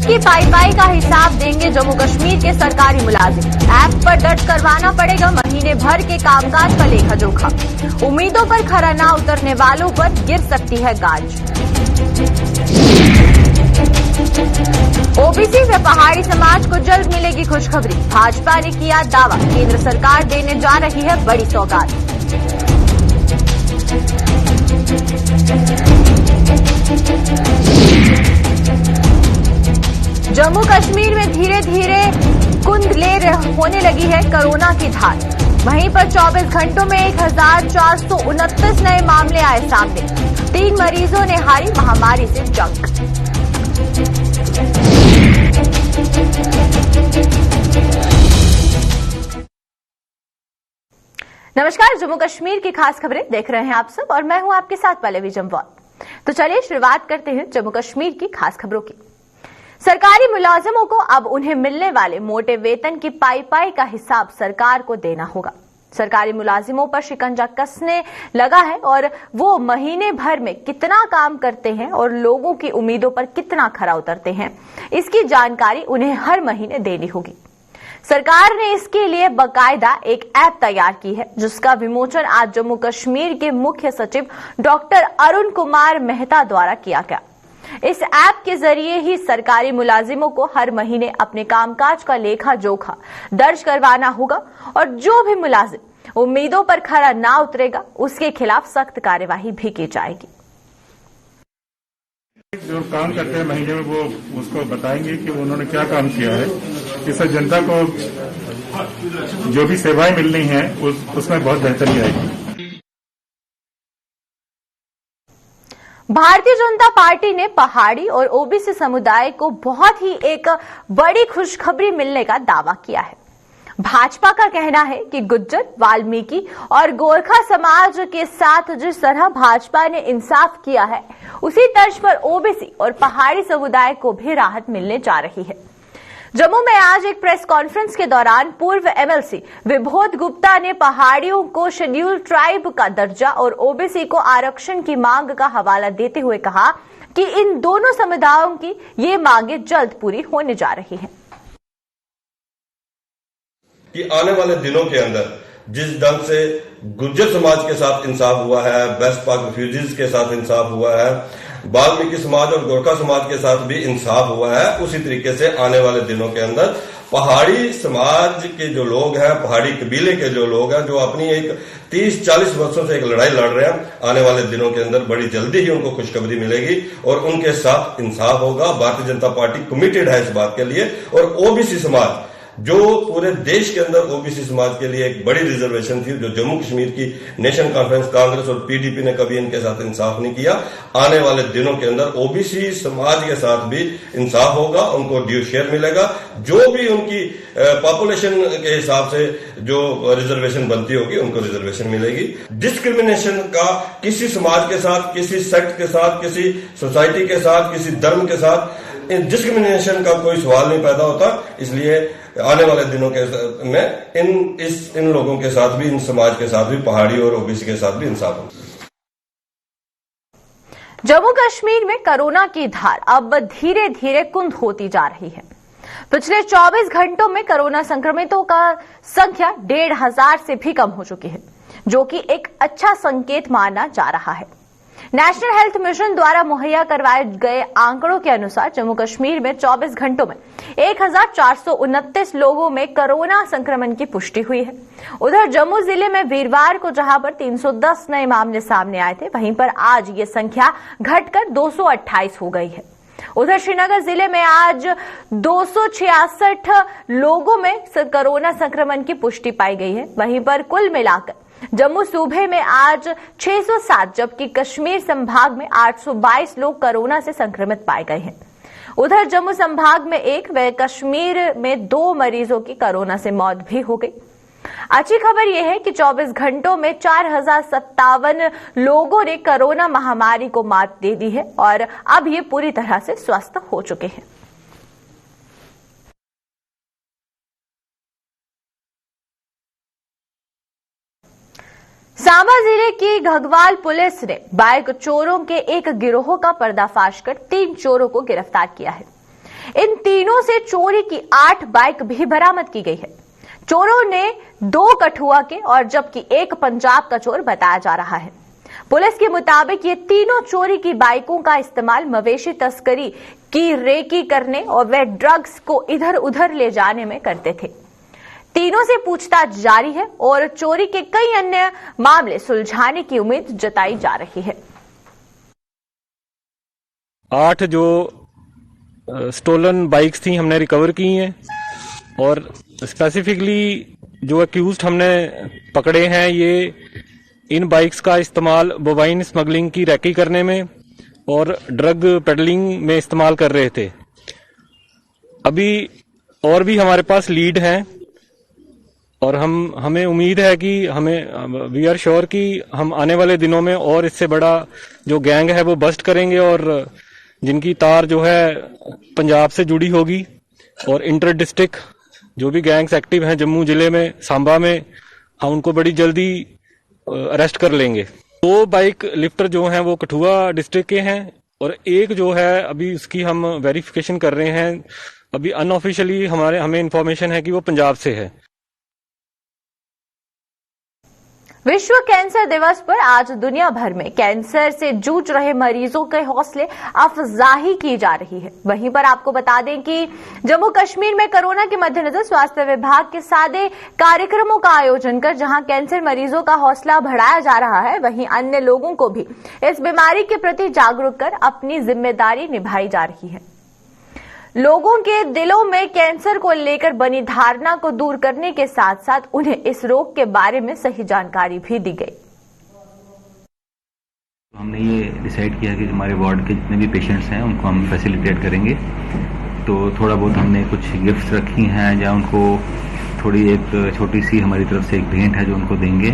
की पाई का हिसाब देंगे जम्मू कश्मीर के सरकारी मुलाजिम। ऐप पर दर्ज करवाना पड़ेगा महीने भर के कामकाज का लेखा जोखा। उम्मीदों पर खरा ना उतरने वालों पर गिर सकती है गाज। ओबीसी व पहाड़ी समाज को जल्द मिलेगी खुशखबरी। भाजपा ने किया दावा, केंद्र सरकार देने जा रही है बड़ी सौगात। जम्मू कश्मीर में धीरे धीरे होने लगी है कोरोना की धार। वहीं पर 24 घंटों में 1429 नए मामले आए सामने। 3 मरीजों ने हारी महामारी से जंग। नमस्कार, जम्मू कश्मीर की खास खबरें देख रहे हैं आप सब और मैं हूं आपके साथ पल्लवी जम्वाल। तो चलिए शुरुआत करते हैं जम्मू कश्मीर की खास खबरों की। सरकारी मुलाजिमों को अब उन्हें मिलने वाले मोटे वेतन की पाई का हिसाब सरकार को देना होगा। सरकारी मुलाजिमों पर शिकंजा कसने लगा है और वो महीने भर में कितना काम करते हैं और लोगों की उम्मीदों पर कितना खरा उतरते हैं, इसकी जानकारी उन्हें हर महीने देनी होगी। सरकार ने इसके लिए बाकायदा एक ऐप तैयार की है, जिसका विमोचन आज जम्मू कश्मीर के मुख्य सचिव डॉक्टर अरुण कुमार मेहता द्वारा किया गया। इस ऐप के जरिए ही सरकारी मुलाजिमों को हर महीने अपने कामकाज का लेखा जोखा दर्ज करवाना होगा और जो भी मुलाजिम उम्मीदों पर खरा ना उतरेगा उसके खिलाफ सख्त कार्यवाही भी की जाएगी। जो काम करते हैं महीने में वो उसको बताएंगे कि उन्होंने क्या काम किया है। इससे जनता को जो भी सेवाएं मिलनी है उसमें बहुत बेहतरी आएगी। भारतीय जनता पार्टी ने पहाड़ी और ओबीसी समुदाय को बहुत ही एक बड़ी खुशखबरी मिलने का दावा किया है। भाजपा का कहना है कि गुज्जर, वाल्मीकि और गोरखा समाज के साथ जिस तरह भाजपा ने इंसाफ किया है, उसी तर्ज पर ओबीसी और पहाड़ी समुदाय को भी राहत मिलने जा रही है। जम्मू में आज एक प्रेस कॉन्फ्रेंस के दौरान पूर्व एमएलसी विबोध गुप्ता ने पहाड़ियों को शेड्यूल ट्राइब का दर्जा और ओबीसी को आरक्षण की मांग का हवाला देते हुए कहा कि इन दोनों समुदायों की ये मांगे जल्द पूरी होने जा रही हैं। कि आने वाले दिनों के अंदर जिस ढंग से गुर्जर समाज के साथ इंसाफ हुआ है, वेस्ट पाक रिफ्यूजीज के साथ इंसाफ हुआ है, वाल्मीकि समाज और गोरखा समाज के साथ भी इंसाफ हुआ है, उसी तरीके से आने वाले दिनों के अंदर पहाड़ी समाज के जो लोग हैं, पहाड़ी कबीले के जो लोग हैं, जो अपनी एक 30-40 वर्षों से एक लड़ाई लड़ रहे हैं, आने वाले दिनों के अंदर बड़ी जल्दी ही उनको खुशखबरी मिलेगी और उनके साथ इंसाफ होगा। भारतीय जनता पार्टी कमिटेड है इस बात के लिए। और ओबीसी समाज, जो पूरे देश के अंदर ओबीसी समाज के लिए एक बड़ी रिजर्वेशन थी, जो जम्मू कश्मीर की नेशनल कॉन्फ्रेंस, कांग्रेस और पीडीपी ने कभी इनके साथ इंसाफ नहीं किया, आने वाले दिनों के अंदर ओबीसी समाज के साथ भी इंसाफ होगा, उनको ड्यू शेयर मिलेगा। जो भी उनकी पॉपुलेशन के हिसाब से जो रिजर्वेशन बनती होगी, उनको रिजर्वेशन मिलेगी। डिस्क्रिमिनेशन का किसी समाज के साथ, किसी सेक्ट के साथ, किसी सोसाइटी के साथ, किसी धर्म के साथ डिस्क्रिमिनेशन का कोई सवाल नहीं पैदा होता। इसलिए आने वाले दिनों के में इन लोगों के साथ भी, इन समाज के साथ भी, पहाड़ी और ओबीसी के साथ भी इंसाफ होगा। जम्मू कश्मीर में कोरोना की धार अब धीरे धीरे कुंद होती जा रही है। पिछले 24 घंटों में कोरोना संक्रमितों का संख्या 1,500 से भी कम हो चुकी है, जो कि एक अच्छा संकेत माना जा रहा है। नेशनल हेल्थ मिशन द्वारा मुहैया करवाए गए आंकड़ों के अनुसार जम्मू कश्मीर में 24 घंटों में 1429 लोगों में कोरोना संक्रमण की पुष्टि हुई है। उधर जम्मू जिले में वीरवार को जहां पर 310 नए मामले सामने आए थे, वहीं पर आज ये संख्या घटकर 228 हो गई है। उधर श्रीनगर जिले में आज 266 लोगों में कोरोना संक्रमण की पुष्टि पाई गई है। वहीं पर कुल मिलाकर जम्मू सूबे में आज 607, जबकि कश्मीर संभाग में 822 लोग कोरोना से संक्रमित पाए गए हैं। उधर जम्मू संभाग में 1 व कश्मीर में 2 मरीजों की कोरोना से मौत भी हो गई। अच्छी खबर यह है कि 24 घंटों में 4057 लोगों ने कोरोना महामारी को मात दे दी है और अब ये पूरी तरह से स्वस्थ हो चुके हैं। सांबा जिले की घगवाल पुलिस ने बाइक चोरों के एक गिरोह का पर्दाफाश कर 3 चोरों को गिरफ्तार किया है। इन तीनों से चोरी की 8 बाइक भी बरामद की गई है। चोरों ने 2 कठुआ के और जबकि 1 पंजाब का चोर बताया जा रहा है। पुलिस के मुताबिक ये तीनों चोरी की बाइकों का इस्तेमाल मवेशी तस्करी की रेकी करने और वे ड्रग्स को इधर उधर ले जाने में करते थे। तीनों से पूछताछ जारी है और चोरी के कई अन्य मामले सुलझाने की उम्मीद जताई जा रही है। 8 जो स्टोलन बाइक्स थी हमने रिकवर की हैं और स्पेसिफिकली जो अक्यूज्ड हमने पकड़े हैं ये इन बाइक्स का इस्तेमाल बोवाइन स्मगलिंग की रैकी करने में और ड्रग पेडलिंग में इस्तेमाल कर रहे थे। अभी और भी हमारे पास लीड हैं और हमें उम्मीद है कि वी आर श्योर कि हम आने वाले दिनों में और इससे बड़ा जो गैंग है वो बस्ट करेंगे और जिनकी तार जो है पंजाब से जुड़ी होगी और इंटर डिस्ट्रिक्ट जो भी गैंग्स एक्टिव हैं जम्मू जिले में, सांबा में, हम उनको बड़ी जल्दी अरेस्ट कर लेंगे। 2 बाइक लिफ्टर जो हैं वो कठुआ डिस्ट्रिक्ट के हैं और 1 जो है अभी उसकी हम वेरिफिकेशन कर रहे हैं। अभी अनऑफिशियली हमें इंफॉर्मेशन है कि वो पंजाब से है। विश्व कैंसर दिवस पर आज दुनिया भर में कैंसर से जूझ रहे मरीजों के हौसले अफजाही की जा रही है। वहीं पर आपको बता दें कि जम्मू कश्मीर में कोरोना के मद्देनजर स्वास्थ्य विभाग के सादे कार्यक्रमों का आयोजन कर जहां कैंसर मरीजों का हौसला बढ़ाया जा रहा है, वहीं अन्य लोगों को भी इस बीमारी के प्रति जागरूक कर अपनी जिम्मेदारी निभाई जा रही है। लोगों के दिलों में कैंसर को लेकर बनी धारणा को दूर करने के साथ साथ उन्हें इस रोग के बारे में सही जानकारी भी दी गई। हमने ये डिसाइड किया कि हमारे वार्ड के जितने भी पेशेंट्स हैं उनको हम फैसिलिटेट करेंगे। तो थोड़ा बहुत हमने कुछ गिफ्ट्स रखी हैं या उनको थोड़ी एक छोटी सी हमारी तरफ से एक भेंट है जो उनको देंगे।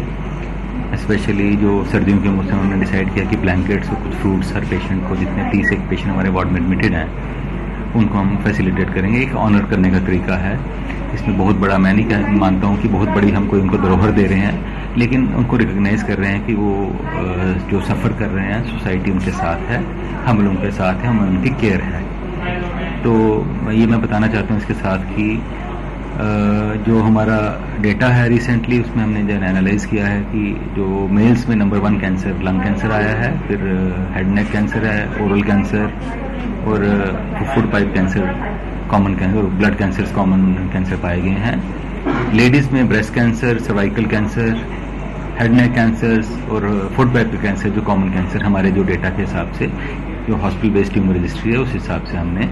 स्पेशली जो सर्दियों के मौसम में हमने डिसाइड किया कि ब्लैंकेट्स और कुछ फ्रूट्स हर पेशेंट को, जितने 30 एक पेशेंट हमारे वार्ड में एडमिटेड हैं, उनको हम फैसिलिटेट करेंगे। एक ऑनर करने का तरीका है। इसमें बहुत बड़ा मैं नहीं मानता हूँ कि बहुत बड़ी हम कोई उनको धरोहर दे रहे हैं, लेकिन उनको रिकॉग्नाइज कर रहे हैं कि वो जो सफ़र कर रहे हैं सोसाइटी उनके साथ है, हम लोगों के साथ है, हम उनकी केयर है। तो ये मैं बताना चाहता हूँ इसके साथ कि जो हमारा डेटा है रिसेंटली उसमें हमने जो एनालाइज किया है कि जो मेल्स में नंबर 1 कैंसर लंग कैंसर आया है, फिर हेड नेक कैंसर है, ओरल कैंसर और food pipe cancer common cancer और ब्लड कैंसर कॉमन कैंसर पाए गए हैं। लेडीज में breast cancer, cervical cancer, head neck cancer और फूड पाइप कैंसर जो कॉमन कैंसर हमारे जो डेटा के हिसाब से जो हॉस्पिटल बेस्ड ट्यूमर रजिस्ट्री है उस हिसाब से हमने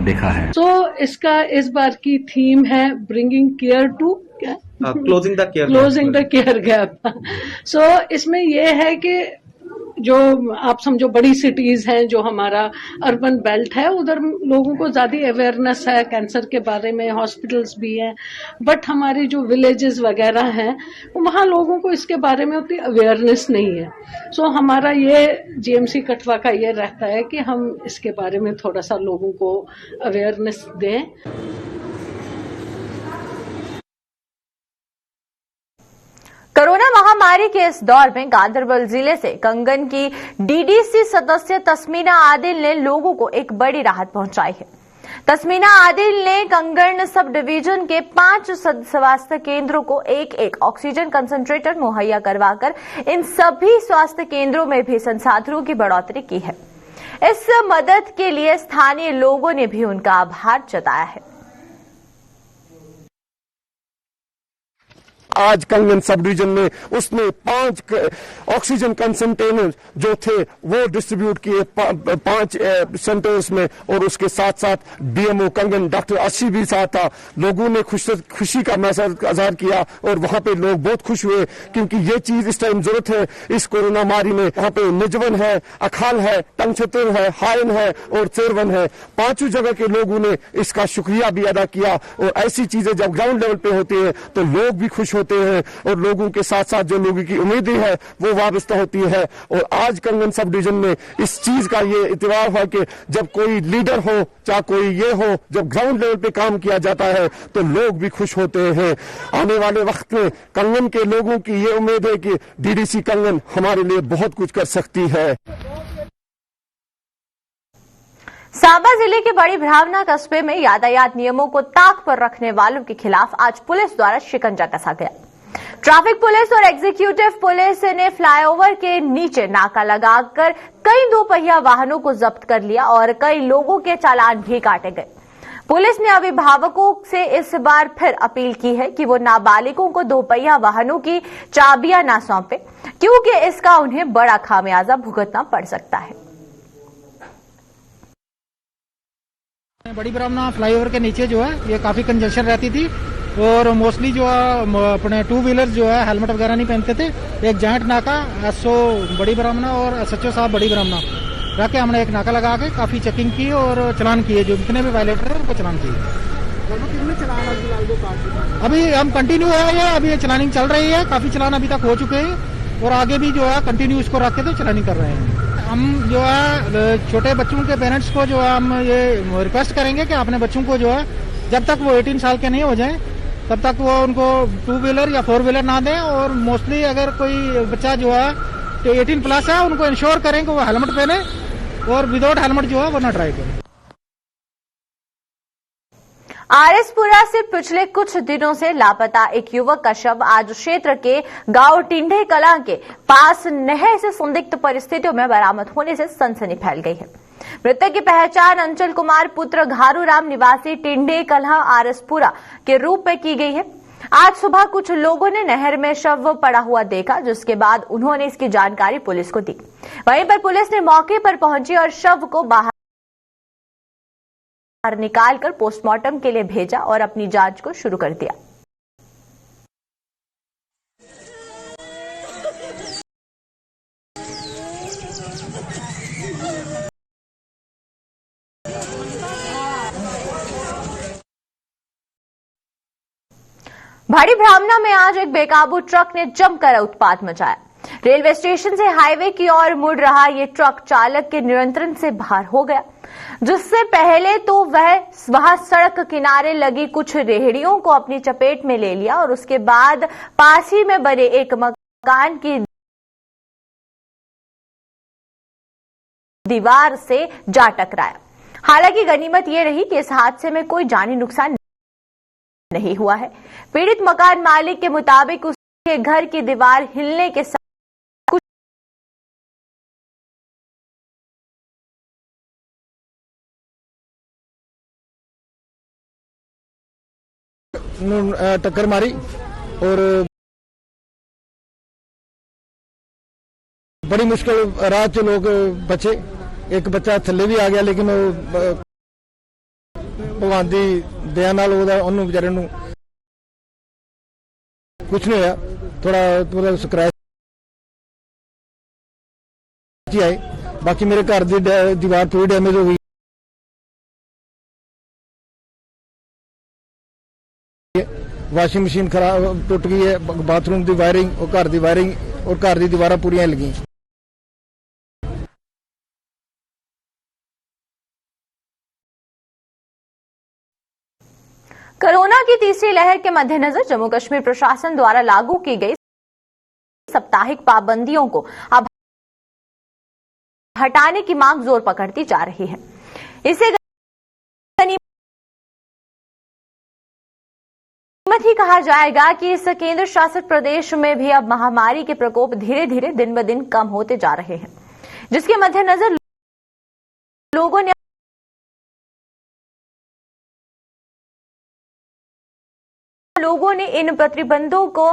देखा है। तो इसका इस बार की थीम है bringing care to closing the care gap. So इसमें यह है कि जो आप समझो बड़ी सिटीज हैं, जो हमारा अर्बन बेल्ट है, उधर लोगों को ज्यादा अवेयरनेस है कैंसर के बारे में, हॉस्पिटल्स भी हैं, बट हमारी जो विलेजेस वगैरह हैं वहाँ लोगों को इसके बारे में उतनी अवेयरनेस नहीं है। सो हमारा ये जीएमसी कठुआ का ये रहता है कि हम इसके बारे में थोड़ा सा लोगों को अवेयरनेस दें। कोरोना महामारी के इस दौर में गांधरबल जिले से कंगन की डीडीसी सदस्य तस्मीना आदिल ने लोगों को एक बड़ी राहत पहुंचाई है। तस्मीना आदिल ने कंगन सब डिवीजन के 5 स्वास्थ्य केंद्रों को एक ऑक्सीजन कंसंट्रेटर मुहैया करवाकर इन सभी स्वास्थ्य केंद्रों में भी संसाधनों की बढ़ोतरी की है। इस मदद के लिए स्थानीय लोगों ने भी उनका आभार जताया है। आज कंगन सब डिवीजन में उसने 5 ऑक्सीजन कंसंट्रेटर जो थे वो डिस्ट्रीब्यूट किए 5 सेंटर्स में, और उसके साथ साथ डीएमओ कंगन डॉक्टर अच्छी भी साथ था। लोगों ने खुशी का इज़हार किया और वहां पे लोग बहुत खुश हुए क्योंकि ये चीज इस टाइम जरूरत है इस कोरोना महामारी में। वहां पे निजवन है, अखाल है, टंगछतर है, हायन है और चेरवन है। 5 जगह के लोगों ने इसका शुक्रिया भी अदा किया। और ऐसी चीजें जब ग्राउंड लेवल पे होती है तो लोग भी खुश होते हैं और लोगों के साथ साथ जो लोगों की उम्मीदें हैं वो वाबस्ता होती है। और आज कंगन सब डिवीजन में इस चीज का ये इतवार हुआ कि जब कोई लीडर हो चाहे कोई ये हो, जब ग्राउंड लेवल पे काम किया जाता है तो लोग भी खुश होते हैं। आने वाले वक्त में कंगन के लोगों की ये उम्मीद है कि डीडीसी कंगन हमारे लिए बहुत कुछ कर सकती है। सांबा जिले के बड़ी भ्रावना कस्बे में यातायात नियमों को ताक पर रखने वालों के खिलाफ आज पुलिस द्वारा शिकंजा कसा गया। ट्रैफिक पुलिस और एग्जीक्यूटिव पुलिस ने फ्लाईओवर के नीचे नाका लगाकर कई दोपहिया वाहनों को जब्त कर लिया और कई लोगों के चालान भी काटे गए। पुलिस ने अभिभावकों से इस बार फिर अपील की है कि वो नाबालिगों को दोपहिया वाहनों की चाबियां ना सौंपे, क्योंकि इसका उन्हें बड़ा खामियाजा भुगतना पड़ सकता है। बड़ी ब्राह्मणा फ्लाईओवर के नीचे जो है ये काफी कंजेशन रहती थी और मोस्टली जो है अपने टू व्हीलर जो है हेलमेट वगैरह नहीं पहनते थे। एक जॉइंट नाका एसओ बड़ी ब्राह्मणा और एसएचओ साहब बड़ी ब्राह्मणा रख के हमने एक नाका लगा के काफी चेकिंग की और चलान किए, जो जितने भी वायलेटर है उनको चलान किए। अभी हम कंटिन्यू है ये, अभी ये चलानिंग चल रही है, काफी चलान अभी तक हो चुके हैं और आगे भी जो है कंटिन्यू इसको रख के तो चलानिंग कर रहे हैं। हम जो है छोटे बच्चों के पेरेंट्स को जो है हम ये रिक्वेस्ट करेंगे कि अपने बच्चों को जो है जब तक वो 18 साल के नहीं हो जाएं तब तक वो उनको टू व्हीलर या फोर व्हीलर ना दें और मोस्टली अगर कोई बच्चा जो है 18 प्लस है उनको इंश्योर करें कि वो हेलमेट पहने और विदाउट हेलमेट जो है वो ना ड्राइव करें। आरएसपुरा से पिछले कुछ दिनों से लापता एक युवक का शव आज क्षेत्र के गांव टिंडे कलां के पास नहर से संदिग्ध परिस्थितियों में बरामद होने से सनसनी फैल गई है। मृतक की पहचान अंचल कुमार पुत्र घारूराम निवासी टिंडे कलां आरएसपुरा के रूप में की गई है। आज सुबह कुछ लोगों ने नहर में शव पड़ा हुआ देखा, जिसके बाद उन्होंने इसकी जानकारी पुलिस को दी। वहीं पर पुलिस ने मौके पर पहुंची और शव को बाहर निकालकर पोस्टमार्टम के लिए भेजा और अपनी जांच को शुरू कर दिया। भाड़ी भ्रामना में आज एक बेकाबू ट्रक ने जमकर उत्पात मचाया। रेलवे स्टेशन से हाईवे की ओर मुड़ रहा ये ट्रक चालक के नियंत्रण से बाहर हो गया, जिससे पहले तो वह वहां सड़क किनारे लगी कुछ रेहड़ियों को अपनी चपेट में ले लिया और उसके बाद पास ही में बने एक मकान की दीवार से जा टकराया। हालांकि गनीमत यह रही कि इस हादसे में कोई जानी नुकसान नहीं हुआ है। पीड़ित मकान मालिक के मुताबिक उसके घर की दीवार हिलने के साथ टक्कर मारी और बड़ी मुश्किल रात च लोग बचे। एक बच्चा थल्ले भी आ गया, लेकिन भगवान की दया नाल उन्होंने बेचारे नूं कुछ नहीं होया। थोड़ा स्क्रैच आए, बाकी मेरे घर की दीवार पूरी डैमेज हो गई। वाशिंग मशीन खराब टुट गई है, बाथरूम की वायरिंग और घर की वायरिंग और घर की दीवार पूरी लगी। कोरोना की तीसरी लहर के मद्देनजर जम्मू कश्मीर प्रशासन द्वारा लागू की गई साप्ताहिक पाबंदियों को अब हटाने की मांग जोर पकड़ती जा रही है। इसे ही कहा जाएगा कि इस केंद्र शासित प्रदेश में भी अब महामारी के प्रकोप धीरे धीरे दिन ब दिन कम होते जा रहे हैं, जिसके मद्देनजर लोगों ने इन प्रतिबंधों को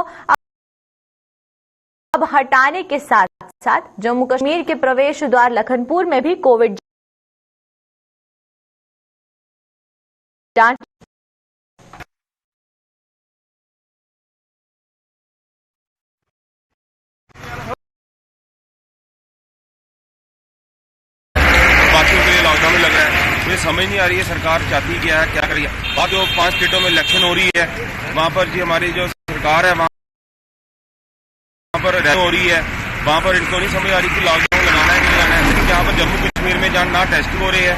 अब हटाने के साथ साथ जम्मू कश्मीर के प्रवेश द्वार लखनपुर में भी कोविड जांच लॉकडाउन लग रहा है। मुझे समझ नहीं आ रही है सरकार चाहती क्या है, क्या कर रही है। वहाँ जो 5 स्टेटों में इलेक्शन हो रही है, वहाँ पर जी हमारी जो सरकार है वहाँ पर हो रही है, वहाँ पर इनको नहीं समझ आ रही कि लॉकडाउन लगाना है कि नहीं लगाना है। लेकिन यहाँ पर जम्मू कश्मीर में जहाँ ना टेस्ट हो रहे हैं,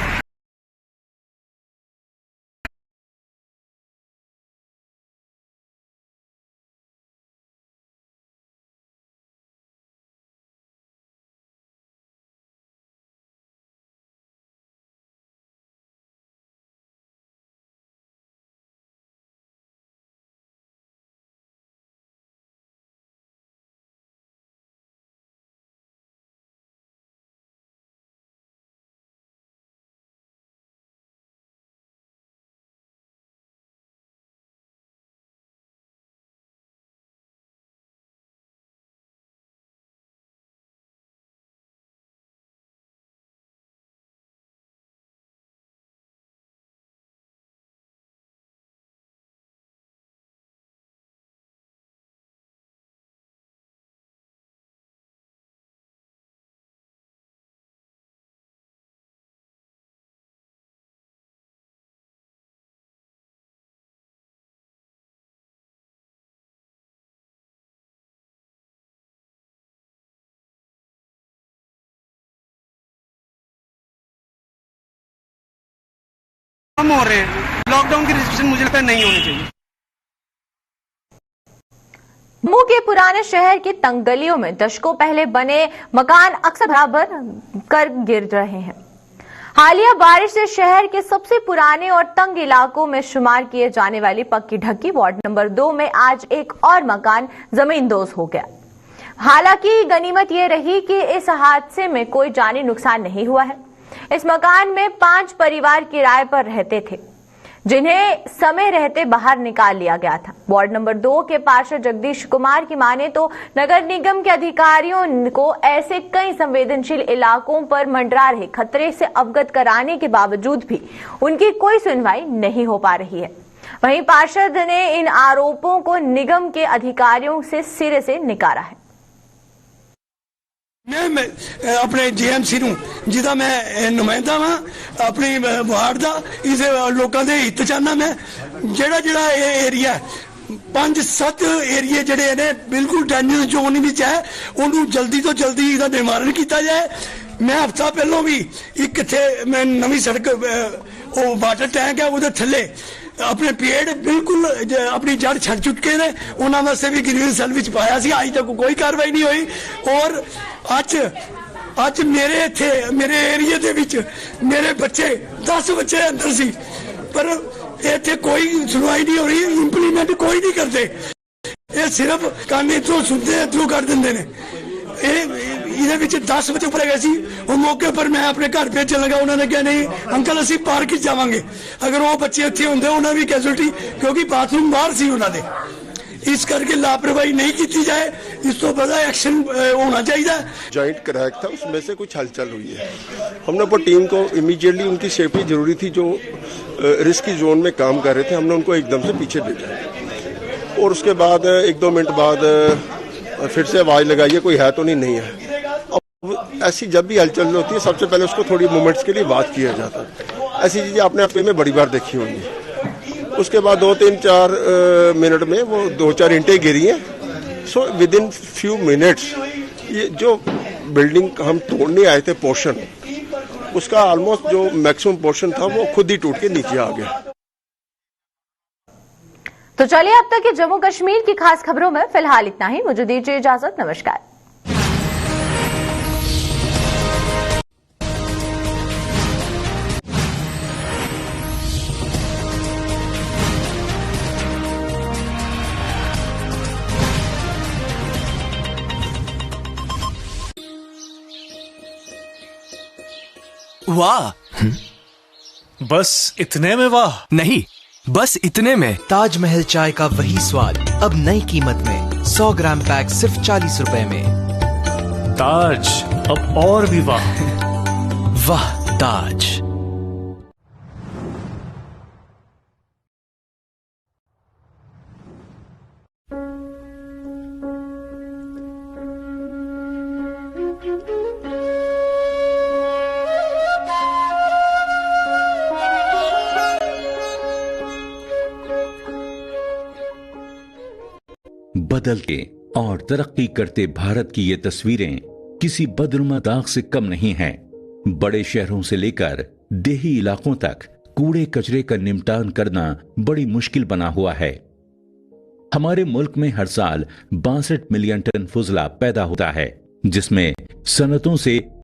कम हो रहे हैं। लॉकडाउन की रिस्ट्रिक्शन मुझे लगता है नहीं होनी चाहिए। जम्मू के पुराने शहर की तंग गलियों में दशकों पहले बने मकान अक्सर बराबर कर गिर रहे हैं। हालिया बारिश से शहर के सबसे पुराने और तंग इलाकों में शुमार किए जाने वाली पक्की ढक्की वार्ड नंबर 2 में आज एक और मकान जमींदोज हो गया। हालांकि गनीमत ये रही कि इस हादसे में कोई जानी नुकसान नहीं हुआ है। इस मकान में 5 परिवार किराए पर रहते थे, जिन्हें समय रहते बाहर निकाल लिया गया था। वार्ड नंबर 2 के पार्षद जगदीश कुमार की माने तो नगर निगम के अधिकारियों को ऐसे कई संवेदनशील इलाकों पर मंडरा रहे खतरे से अवगत कराने के बावजूद भी उनकी कोई सुनवाई नहीं हो पा रही है। वहीं पार्षद ने इन आरोपों को निगम के अधिकारियों से सिरे से नकारा है। मैं अपने जेएमसी ਨੂੰ ਜਿਹਦਾ ਮੈਂ ਨੁਮਾਇੰਦਾ ਵਾਂ ਆਪਣੀ ਵਾਰਡ ਦਾ ਇਸ ਲੋਕਾਂ ਦੇ ਹਿੱਤ ਚਾਹਨਾ। ਮੈਂ ਜਿਹੜਾ ਇਹ ਏਰੀਆ 5-7 ਏਰੀਏ ਜਿਹੜੇ ਨੇ ਬਿਲਕੁਲ ਡੇਂਜਰ ਜ਼ੋਨ ਵਿੱਚ ਹੈ, ਉਹਨੂੰ ਜਲਦੀ ਤੋਂ ਜਲਦੀ ਇਹਦਾ ਨਿਵਾਰਨ ਕੀਤਾ ਜਾਏ। ਮੈਂ ਹਫਤਾ ਪਹਿਲਾਂ ਵੀ ਇੱਕ ਇੱਥੇ ਮੈਂ ਨਵੀਂ ਸੜਕ ਉਹ ਵਾਟਰ ਟੈਂਕ ਹੈ ਉਹਦੇ ਥੱਲੇ अपने पेड़ बिल्कुल अपनी जड़ छड़ चुके ने, उन्होंने वास्ते भी ग्रीन सेल विच पाया सी। अज तक कोई कार्रवाई नहीं हुई। और अज मेरे एरिया दे विच मेरे बच्चे 10 बच्चे अंदर सी, पर इत्थे कोई सुनवाई नहीं हो रही, इंप्लीमेंट कोई नहीं करते। ये सिर्फ कान इधरों सुनते इधरों कर देंगे ने। ਇਹਦੇ ਵਿੱਚ 10 बच्चे उपर गए सी। वो मौके पर मैं अपने घर भेजन लगा, उन्होंने कहा नहीं अंकल ਅਸੀਂ पार्क च जावांगे। अगर वो बच्चे ਇੱਥੇ ਹੁੰਦੇ ਉਹਨਾਂ भी कैजुअलिटी, क्योंकि बाथरूम बाहर सी उन्होंने। इस करके लापरवाही नहीं की जाए, इस तो बड़ा एक्शन होना चाहिए। जॉइंट क्रैक था, उसमें से कुछ हलचल हुई है। हमने अपनी टीम को इमीडिएटली, उनकी सेफ्टी जरूरी थी, जो रिस्की जोन में काम कर रहे थे, हमने उनको एकदम से पीछे भेजा। और उसके बाद 1-2 मिनट बाद फिर से आवाज लगाई है कोई है तो नहीं है। अब ऐसी जब भी हलचल होती है सबसे पहले उसको थोड़ी मोमेंट्स के लिए बात किया जाता है। ऐसी चीजें आपने अपने में बड़ी बार देखी होंगी। उसके बाद 2-3-4 मिनट में वो 2-4 ईंटें गिरी हैं। So with in few minutes ये जो बिल्डिंग हम तोड़ने आए थे पोर्शन, उसका ऑलमोस्ट जो मैक्सिमम पोर्शन था वो खुद ही टूट के नीचे आ गया। तो चलिए अब तक के जम्मू कश्मीर की खास खबरों में फिलहाल इतना ही। मुझे दीजिए इजाजत, नमस्कार। वाह, बस इतने में वाह नहीं, बस इतने में ताजमहल चाय का वही स्वाद अब नई कीमत में 100 ग्राम पैक सिर्फ 40 रुपए में। ताज अब और भी वाह। वाह ताज। बदलते और तरक्की करते भारत की ये तस्वीरें किसी बदनुमा दाग से कम नहीं हैं। बड़े शहरों से लेकर देही इलाकों तक कूड़े कचरे का निपटान करना बड़ी मुश्किल बना हुआ है। हमारे मुल्क में हर साल 62 मिलियन टन फुजला पैदा होता है, जिसमें सनतों से